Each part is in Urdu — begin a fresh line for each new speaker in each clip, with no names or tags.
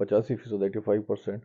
85%, 85%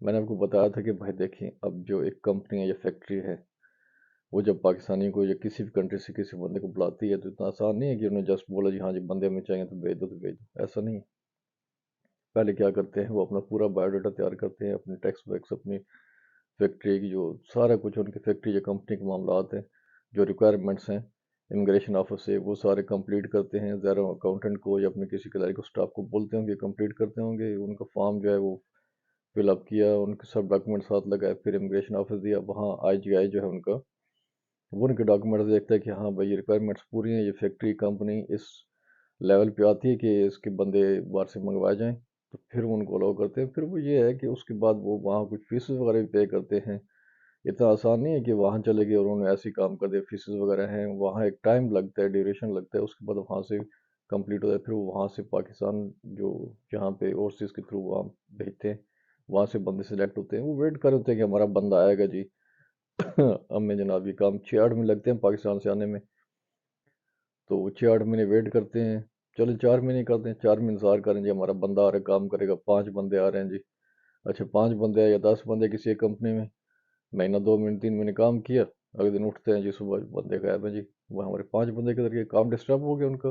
میں نے آپ کو بتایا تھا کہ بھائی دیکھیں، اب جو ایک کمپنی ہے یا فیکٹری ہے، وہ جب پاکستانی کو یا کسی بھی کنٹری سے کسی بندے کو بلاتی ہے تو اتنا آسان نہیں ہے کہ انہوں نے جسٹ بولا جی ہاں جی بندے ہمیں چاہیے تو بھیج دو تو بھیج دو، ایسا نہیں ہے۔ پہلے کیا کرتے ہیں، وہ اپنا پورا بایو ڈاٹا تیار کرتے ہیں، اپنے ٹیکس ویکس، اپنی فیکٹری کی جو سارا کچھ ان کی فیکٹری یا کمپنی کے معاملات ہیں، جو ریکوائرمنٹس ہیں امیگریشن آفس سے، وہ سارے کمپلیٹ کرتے ہیں۔ ظاہر اکاؤنٹنٹ کو یا اپنے کسی کلاری کو اسٹاف کو بولتے ہوں گے، کمپلیٹ کرتے ہوں گے، ان کا فارم جو ہے وہ فل اپ کیا، ان کے سب ڈاکومنٹ ساتھ لگائے، پھر امیگریشن آفس دیا، وہاں آئی جی آئی جو ہے ان کا، وہ ان کے ڈاکومنٹس دیکھتا ہے کہ ہاں بھائی یہ ریکوائرمنٹس پوری ہیں، یہ فیکٹری کمپنی اس لیول پہ آتی ہے کہ اس کے بندے باہر سے منگوائے جائیں، تو پھر وہ ان کو الاؤ کرتے ہیں۔ پھر وہ یہ ہے کہ اس کے بعد وہ وہاں کچھ فیسز وغیرہ بھی پے کرتے ہیں۔ اتنا آسان نہیں ہے کہ وہاں چلے گئے اور انہوں نے ایسے ہی کام کر دیا، فیسز وغیرہ ہیں، وہاں ایک ٹائم لگتا ہے، ڈیوریشن لگتا ہے، اس کے بعد وہاں سے کمپلیٹ ہوتا ہے، پھر وہ وہاں سے پاکستان جو جہاں پہ اوورسیز کے تھرو وہاں بھیجتے ہیں، وہاں سے بندے سلیکٹ ہوتے ہیں، وہ ویٹ کر ہوتے ہیں کہ ہمارا بندہ آئے گا جی۔ اب میں جناب یہ کام 6-8 مہینے لگتے ہیں پاکستان سے آنے میں، تو وہ 6-8 مہینے ویٹ کرتے ہیں، چلو 4 مہینے کرتے ہیں، 4 مہینے انتظار کریں جی ہمارا بندہ آ رہا ہے کام کرے گا، 5 بندے آ رہے ہیں جی، اچھا 5 بندے آئے یا 10 بندے کسی ایک کمپنی میں، مہینہ 2 مہینے 3 مہینے کام کیا، اگلے دن اٹھتے ہیں جی صبح بندے غائب ہیں جی، وہ ہمارے 5 بندے کے ذریعے کام ڈسٹرب ہو گیا ان کا،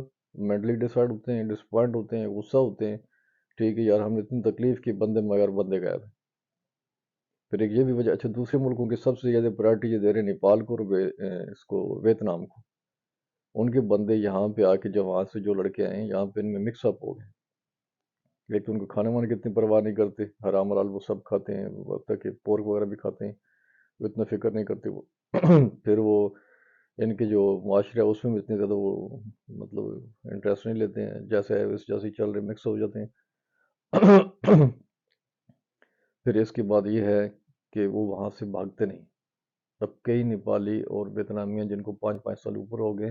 مینٹلی ڈسائڈ ہوتے ہیں، ڈسپوائنٹ ہوتے ہیں، غصہ ہوتے ہیں، ٹھیک ہے یار ہم نے اتنی تکلیف کی بندے مگر بندے غائب ہیں۔ پھر ایک یہ بھی وجہ، اچھا دوسرے ملکوں کے سب سے زیادہ پرائرٹی یہ دے رہے ہیں نیپال کو اور اس کو ویتنام کو، ان کے بندے یہاں پہ آ کے جب وہاں سے جو لڑکے آئے ہیں یہاں پہ ان میں مکس اپ ہو گئے، ایک تو ان کو کھانے وانے کی اتنی پرواہ نہیں کرتے، حرام حلال وہ سب کھاتے ہیں، حتیٰ کہ پورک وغیرہ بھی کھاتے ہیں، وہ اتنا فکر نہیں کرتے وہ۔ پھر وہ ان کے جو معاشرہ ہے اس میں بھی اتنے زیادہ وہ مطلب انٹرسٹ نہیں لیتے ہیں، جیسے ہے جیسے ہی چل رہے مکس ہو جاتے ہیں۔ پھر اس کے بعد یہ ہے کہ وہ وہاں سے بھاگتے نہیں، اب کئی نیپالی اور ویتنامی ہیں جن کو 5-5 سال اوپر ہو گئے،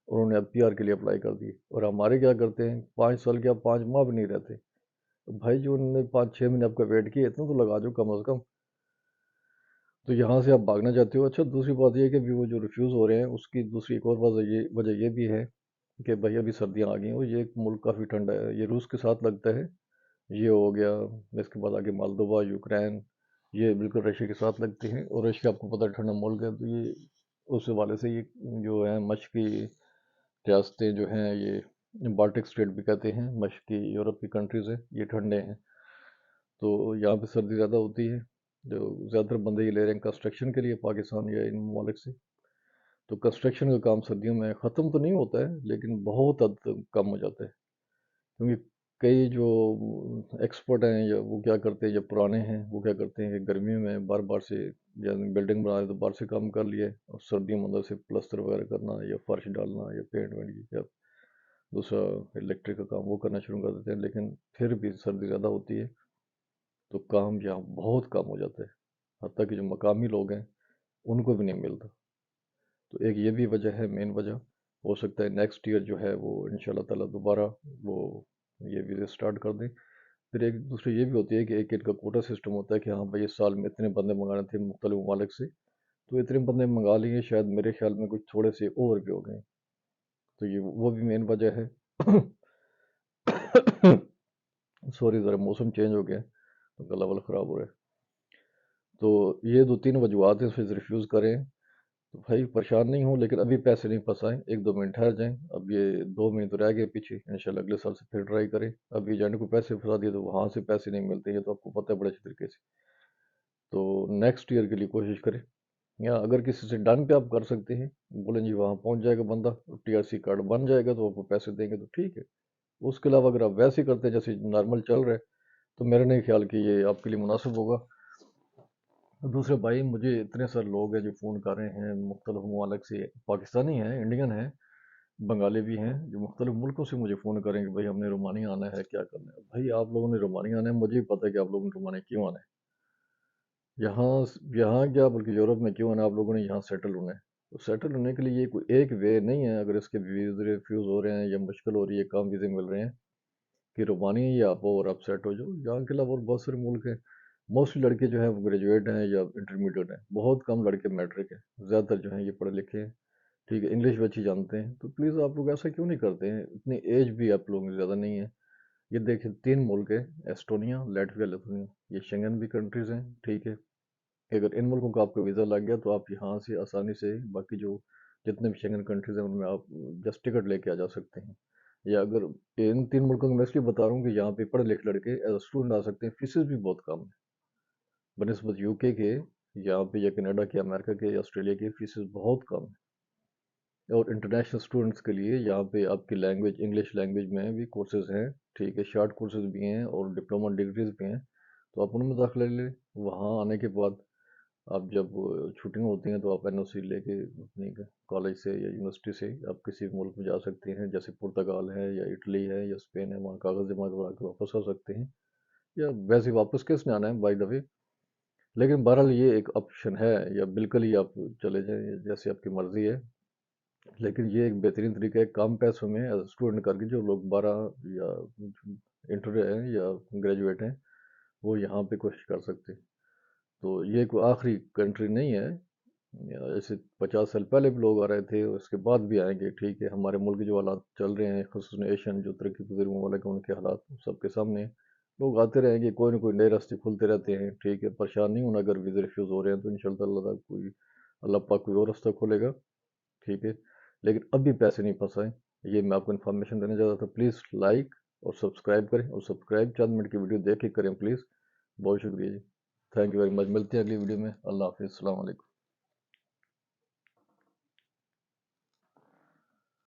انہوں نے اب پی آر کے لیے اپلائی کر دی، اور ہمارے کیا کرتے ہیں 5 سال کیا 5 ماہ بھی نہیں رہتے، بھائی جو انہوں نے 5-6 مہینے آپ کا ویٹ کیا اتنا تو لگا جو کم از کم، تو یہاں سے آپ بھاگنا چاہتے ہو۔ اچھا دوسری بات یہ ہے کہ ابھی وہ جو ریفیوز ہو رہے ہیں اس کی دوسری ایک اور وجہ یہ بھی ہے کہ بھائی ابھی سردیاں آ گئی ہیں اور یہ ایک ملک کافی ٹھنڈا ہے، یہ روس کے ساتھ لگتا ہے، یہ ہو گیا، اس کے بعد آگے مالدووا، یوکرین، یہ بالکل رشیا کے ساتھ لگتے ہیں، اور رشیا آپ کو پتہ ہے ٹھنڈا ملک ہے، تو یہ اس حوالے سے یہ جو ہے مشرقی ریاستیں جو ہیں یہ بالٹک اسٹیٹ بھی کہتے ہیں، مشرقی یورپ کی کنٹریز ہیں، یہ ٹھنڈے ہیں، تو یہاں پہ سردی زیادہ ہوتی ہے، جو زیادہ تر بندے یہ لے رہے ہیں کنسٹرکشن کے لیے پاکستان یا ان ممالک سے، تو کنسٹرکشن کا کام سردیوں میں ختم تو نہیں ہوتا ہے لیکن بہت حد تک کم ہو جاتا ہے، کیونکہ کئی جو ایکسپرٹ ہیں یا وہ کیا کرتے ہیں، یا پرانے ہیں وہ کیا کرتے ہیں کہ گرمیوں میں بار بار سے یا بلڈنگ بنا رہے تو باہر سے کام کر لیے، اور سردیوں میں اندر سے پلستر وغیرہ کرنا یا فرش ڈالنا یا پینٹ وینٹ یا دوسرا الیکٹرک کا کام وہ کرنا شروع کر دیتے ہیں، لیکن پھر بھی سردی زیادہ ہوتی ہے تو کام یہاں بہت کم ہو جاتا ہے، حتیٰ کہ جو مقامی لوگ ہیں ان کو بھی نہیں ملتا، تو ایک یہ بھی وجہ ہے، مین وجہ ہو سکتا ہے نیکسٹ ایئر جو ہے وہ انشاءاللہ تعالیٰ دوبارہ وہ یہ ویزے سٹارٹ کر دیں۔ پھر ایک دوسری یہ بھی ہوتی ہے کہ ایک ان کا کوٹا سسٹم ہوتا ہے کہ ہاں بھائی اس سال میں اتنے بندے منگانے تھے مختلف ممالک سے، تو اتنے بندے منگا لیے، شاید میرے خیال میں کچھ تھوڑے سے اوور بھی ہو گئے، تو یہ وہ بھی مین وجہ ہے۔ سوری ذرا موسم چینج ہو گیا تو گلا ولا خراب ہو رہا ہے، تو یہ 2-3 وجوہات ہیں، اس سے ریفیوز کریں تو بھائی پریشان نہیں ہوں، لیکن ابھی پیسے نہیں پھنسائیں، 1-2 منٹ ٹھہر جائیں، اب یہ 2 مہینے تو رہ گئے پیچھے، انشاءاللہ اگلے سال سے پھر ٹرائی کریں، اب ایجنٹ کو پیسے پھنسا دیے تو وہاں سے پیسے نہیں ملتے، یہ تو آپ کو پتہ ہے بڑے اچھے طریقے سے، تو نیکسٹ ایئر کے لیے کوشش کریں، یا اگر کسی سے ڈن پہ آپ کر سکتے ہیں، بولیں جی وہاں پہنچ جائے گا بندہ، ٹی آر سی کارڈ بن جائے گا تو آپ کو پیسے دیں گے تو ٹھیک ہے، اس کے علاوہ اگر آپ ویسے ہی کرتے ہیں جیسے نارمل چل رہا ہے تو میرا نہیں خیال کہ یہ آپ کے لیے مناسب ہوگا۔ دوسرے بھائی مجھے اتنے سارے لوگ ہیں جو فون کر رہے ہیں مختلف ممالک سے، پاکستانی ہیں، انڈین ہیں، بنگالی بھی ہیں، جو مختلف ملکوں سے مجھے فون کریں کہ بھائی ہم نے رومانیہ آنا ہے، کیا کرنا ہے؟ بھائی آپ لوگوں نے رومانیہ آنا ہے، مجھے بھی پتہ ہے کہ آپ لوگوں نے رومانیہ کیوں آنا ہے، یہاں یہاں کیا بلکہ یورپ میں کیوں آنا ہے، آپ لوگوں نے یہاں سیٹل ہونا ہے، تو سیٹل ہونے کے لیے یہ کوئی ایک وے نہیں ہے، اگر اس کے ویزے ریفیوز ہو رہے ہیں یا مشکل ہو رہی ہے، کام ویزے مل رہے ہیں کہ رومانیہ ہی آپ ہو اور آپ سیٹ ہو جاؤ، یہاں کے علاوہ اور بہت سارے ملک ہیں، موسٹلی لڑکے جو ہیں وہ گریجویٹ ہیں یا انٹرمیڈیٹ ہیں، بہت کم لڑکے میٹرک ہیں، زیادہ تر جو ہیں یہ پڑھے لکھے ہیں، ٹھیک ہے انگلش بھی اچھی جانتے ہیں، تو پلیز آپ لوگ ایسا کیوں نہیں کرتے ہیں، اتنی ایج بھی آپ لوگوں کی زیادہ نہیں ہے، یہ دیکھیں 3 ملک ہیں، ایسٹونیا، لیٹویا، لیتھونیا، یہ شنگن بھی کنٹریز ہیں، ٹھیک ہے۔ اگر ان ملکوں کا آپ کو ویزا لگ گیا تو آپ یہاں سے آسانی سے باقی جو جتنے بھی شنگن کنٹریز ہیں ان میں آپ جسٹ ٹکٹ لے کے آ جا سکتے ہیں۔ یا اگر ان 3 ملکوں میں اس لیے بتا رہا ہوں کہ یہاں پہ پڑھے لکھے لڑکے ایز اے اسٹوڈنٹ آ سکتے ہیں، فیسز بھی بہت کم ہے بنسبت یو کے یہاں پہ، یا کینیڈا کے، امریکہ کے، یا آسٹریلیا کے، فیسز بہت کم ہے۔ اور انٹرنیشنل اسٹوڈنٹس کے لیے یہاں پہ آپ کی لینگویج، انگلش لینگویج میں بھی کورسز ہیں، ٹھیک ہے، شارٹ کورسز بھی ہیں اور ڈپلوما ڈگریز بھی ہیں، تو آپ ان میں داخلہ لے لیں۔ وہاں آنے کے بعد آپ جب چھٹیاں ہوتی ہیں تو آپ این او سی لے کے اپنی کالج سے یا یونیورسٹی سے آپ کسی ملک میں جا سکتے ہیں، جیسے پرتگال ہے یا اٹلی ہے یا اسپین ہے، وہاں کاغذ جمع کروا کے واپس آ سکتے ہیں، یا ویسے واپس کس نے آنا ہے بائی دا وے۔ لیکن بہرحال یہ ایک آپشن ہے، یا بالکل ہی آپ چلے جائیں جیسے آپ کی مرضی ہے، لیکن یہ ایک بہترین طریقہ ہے کم پیسوں میں ایز اسٹوڈنٹ کر کے جو لوگ 12 یا انٹر ہیں یا گریجویٹ ہیں وہ یہاں پہ کوشش کر سکتے ہیں۔ تو یہ کوئی آخری کنٹری نہیں ہے، ایسے 50 سال پہلے بھی لوگ آ رہے تھے، اس کے بعد بھی آئیں گے، ٹھیک ہے۔ ہمارے ملک کے جو حالات چل رہے ہیں، خصوصاً ایشین جو ترقی پذیر ممالک ہیں، ان کے حالات سب کے سامنے ہیں۔ لوگ آتے رہیں گے، کوئی نہ کوئی نئے راستے کھلتے رہتے ہیں، ٹھیک ہے۔ پریشان نہیں ہونا اگر ویزے ریفیوز ہو رہے ہیں تو انشاءاللہ اللہ پاک کوئی اور راستہ کھولے گا، ٹھیک ہے۔ لیکن اب بھی پیسے نہیں پھنسائیں، یہ میں آپ کو انفارمیشن دینا چاہتا تھا۔ پلیز لائک اور سبسکرائب کریں، اور سبسکرائب چند منٹ کی ویڈیو دیکھ کے کریں پلیز، بہت شکریہ جی، تھینک یو ویری مچ۔ ملتے ہیں اگلی ویڈیو میں، اللہ حافظ، السلام علیکم۔